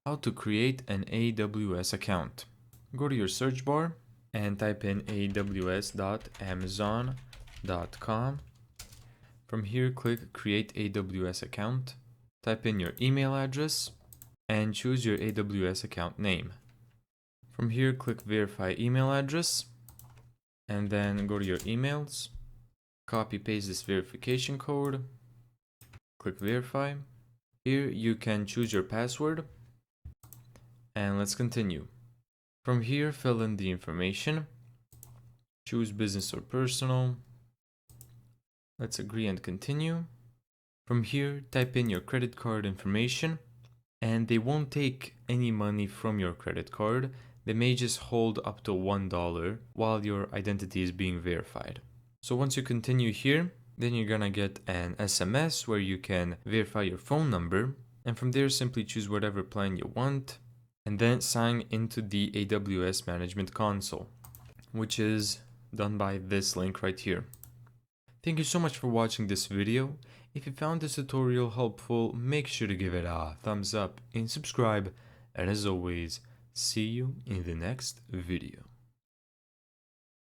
How to create an AWS account. Go to your search bar and type in aws.amazon.com. From here, click Create AWS Account. Type in your email address and choose your AWS account name. From here, click Verify Email Address and then go to your emails. Copy paste this verification code. Click Verify. Here you can choose your password. And let's continue. From here, fill in the information. Choose business or personal. Let's agree and continue. From here, type in your credit card information. And they won't take any money from your credit card. They may just hold up to $1 while your identity is being verified. So once you continue here, then you're gonna get an SMS where you can verify your phone number. And from there, simply choose whatever plan you want. And then sign into the AWS Management Console, which is done by this link right here. Thank you so much for watching this video. If you found this tutorial helpful, make sure to give it a thumbs up and subscribe. And as always, see you in the next video.